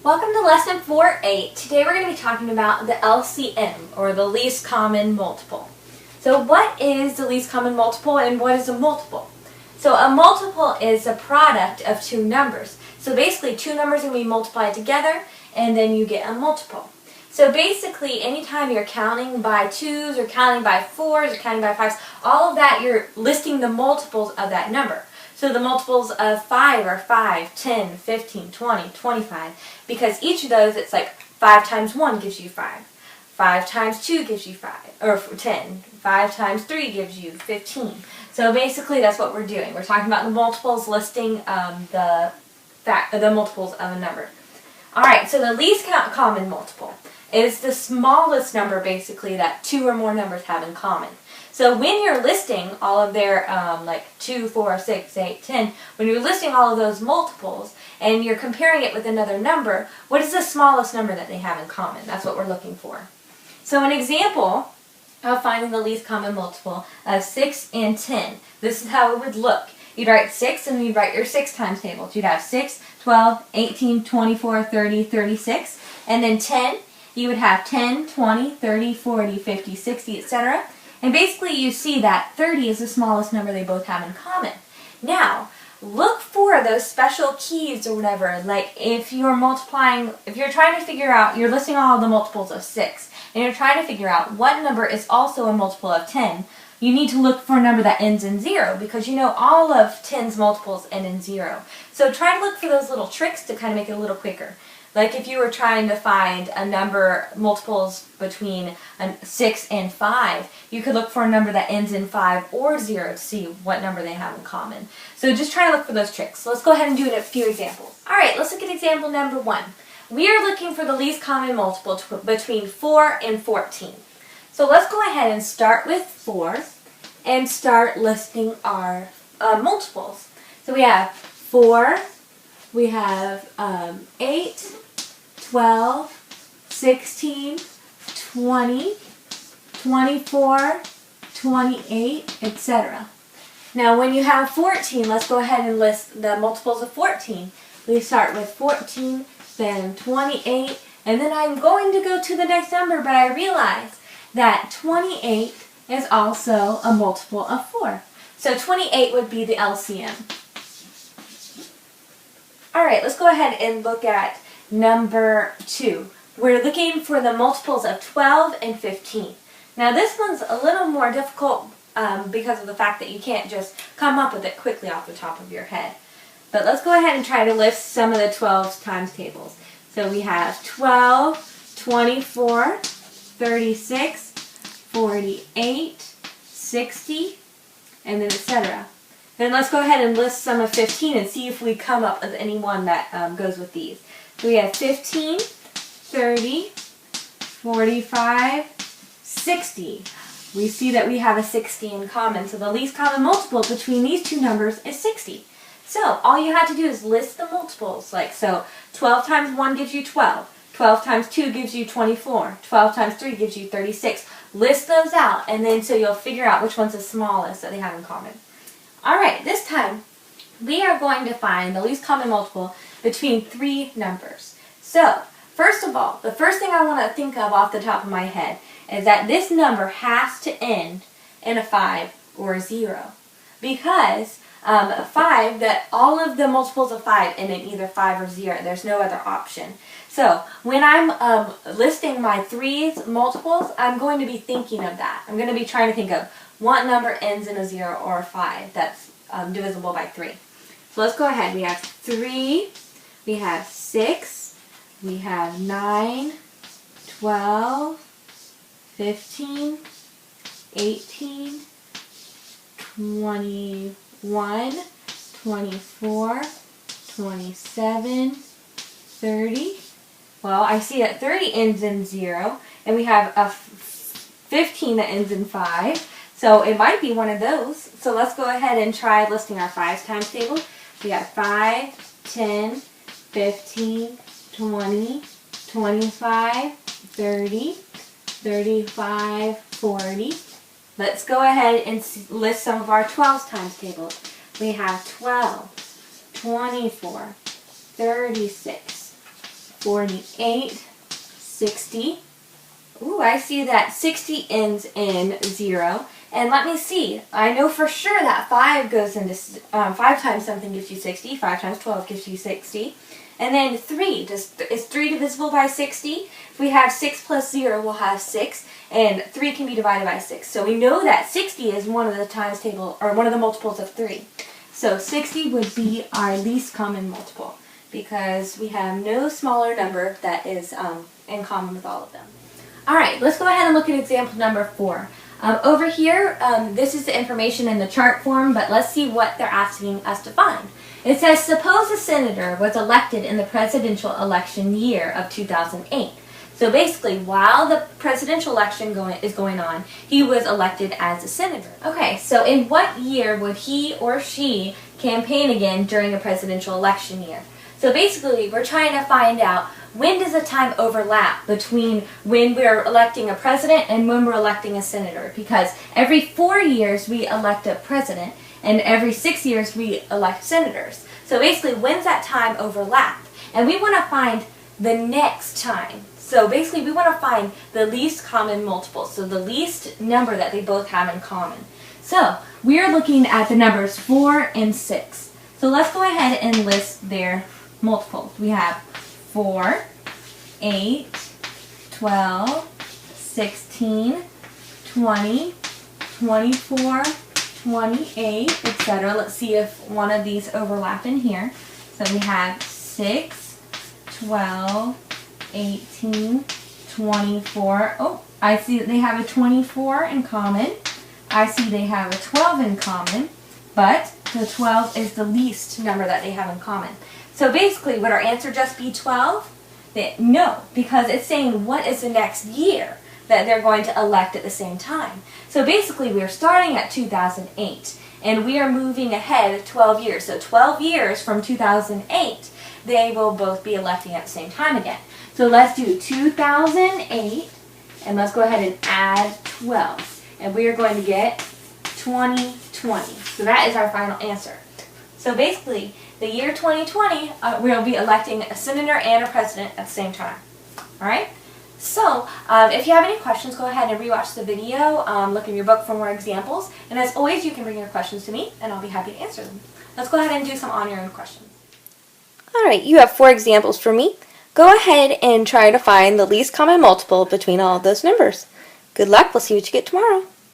Welcome to lesson 4.8. Today we're going to be talking about the LCM, or the least common multiple. So what is the least common multiple and what is a multiple? So a multiple is a product of two numbers. So basically two numbers are going to be multiplied together and then you get a multiple. So basically anytime you're counting by twos or counting by fours or counting by fives, all of that you're listing the multiples of that number. So the multiples of 5 are 5, 10, 15, 20, 25. Because each of those, it's like 5 times 1 gives you 5. 5 times 2 gives you 5, or 10. 5 times 3 gives you 15. So basically that's what we're doing. We're talking about the multiples, listing the multiples of a number. Alright, so the least common multiple is the smallest number basically that two or more numbers have in common. So when you're listing all of their, like 2, 4, 6, 8, 10, when you're listing all of those multiples and you're comparing it with another number, what is the smallest number that they have in common? That's what we're looking for. So an example of finding the least common multiple of 6 and 10. This is how it would look. You'd write 6 and you'd write your 6 times tables. You'd have 6, 12, 18, 24, 30, 36. And then 10, you would have 10, 20, 30, 40, 50, 60, etc. And basically you see that 30 is the smallest number they both have in common. Now, look for those special keys or whatever, like if you're multiplying, if you're trying to figure out, you're listing all the multiples of 6, and you're trying to figure out what number is also a multiple of 10, you need to look for a number that ends in 0, because you know all of 10's multiples end in 0. So try to look for those little tricks to kind of make it a little quicker. Like if you were trying to find a number, multiples between 6 and 5, you could look for a number that ends in 5 or 0 to see what number they have in common. So just try to look for those tricks. So let's go ahead and do a few examples. Alright, let's look at example number 1. We are looking for the least common multiple between 4 and 14. So let's go ahead and start with 4 and start listing our multiples. So we have 4, we have 8, 12, 16, 20, 24, 28, etc. Now when you have 14, let's go ahead and list the multiples of 14. We start with 14, then 28, and then I'm going to go to the next number, but I realize that 28 is also a multiple of 4. So 28 would be the LCM. Alright, let's go ahead and look at number 2. We're looking for the multiples of 12 and 15. Now this one's a little more difficult because of the fact that you can't just come up with it quickly off the top of your head. But let's go ahead and try to list some of the 12's times tables. So we have 12, 24, 36, 48, 60, and then etc. Then let's go ahead and list some of 15 and see if we come up with any one that goes with these. So we have 15, 30, 45, 60. We see that we have a 60 in common, so the least common multiple between these two numbers is 60. So all you have to do is list the multiples. Like so 12 times 1 gives you 12. 12 times 2 gives you 24. 12 times 3 gives you 36. List those out, and then so you'll figure out which one's the smallest that they have in common. Alright, this time we are going to find the least common multiple between 3 numbers. So, first of all, the first thing I want to think of off the top of my head is that this number has to end in a 5 or a 0. Because 5, that all of the multiples of 5 end in either 5 or 0. There's no other option. So, when I'm listing my 3's multiples, I'm going to be thinking of that. I'm going to be trying to think of what number ends in a 0 or a 5 that's divisible by 3. So let's go ahead. We have 3, we have 6, we have 9, 12, 15, 18, 21, 24, 27, 30. Well, I see that 30 ends in 0, and we have a 15 that ends in 5. So it might be one of those. So let's go ahead and try listing our 5's times table. We have 5, 10, 15, 20, 25, 30, 35, 40. Let's go ahead and list some of our 12's times tables. We have 12, 24, 36, 48, 60. Ooh, I see that 60 ends in 0. And let me see. I know for sure that 5 goes into 5 times something gives you 60. 5 times 12 gives you 60. And then 3. Is 3 divisible by 60? If we have 6 plus 0, we'll have 6. And 3 can be divided by 6. So we know that 60 is one of the times table, or one of the multiples of 3. So 60 would be our least common multiple, because we have no smaller number that is in common with all of them. Alright, let's go ahead and look at example number 4. Over here, this is the information in the chart form, but let's see what they're asking us to find. It says, suppose a senator was elected in the presidential election year of 2008. So basically, while the presidential election is going on, he was elected as a senator. Okay, so in what year would he or she campaign again during a presidential election year? So basically, we're trying to find out, when does the time overlap between when we're electing a president and when we're electing a senator? Because every 4 years we elect a president, and every 6 years we elect senators. So basically, when's that time overlap? And we want to find the next time. So basically, we want to find the least common multiple, so the least number that they both have in common. So we are looking at the numbers 4 and 6. So let's go ahead and list their multiples. We have 4, 8, 12, 16, 20, 24, 28, etc. Let's see if one of these overlap in here. So we have 6, 12, 18, 24. Oh, I see that they have a 24 in common. I see they have a 12 in common, but the 12 is the least number that they have in common. So basically, would our answer just be 12? No, because it's saying what is the next year that they're going to elect at the same time. So basically, we are starting at 2008, and we are moving ahead 12 years. So 12 years from 2008, they will both be electing at the same time again. So let's do 2008, and let's go ahead and add 12. And we are going to get 2020. So that is our final answer. So basically, the year 2020, we'll be electing a senator and a president at the same time. Alright? So, if you have any questions, go ahead and rewatch the video, look in your book for more examples, and as always, you can bring your questions to me, and I'll be happy to answer them. Let's go ahead and do some on your own questions. Alright, you have 4 examples for me. Go ahead and try to find the least common multiple between all of those numbers. Good luck, we'll see what you get tomorrow.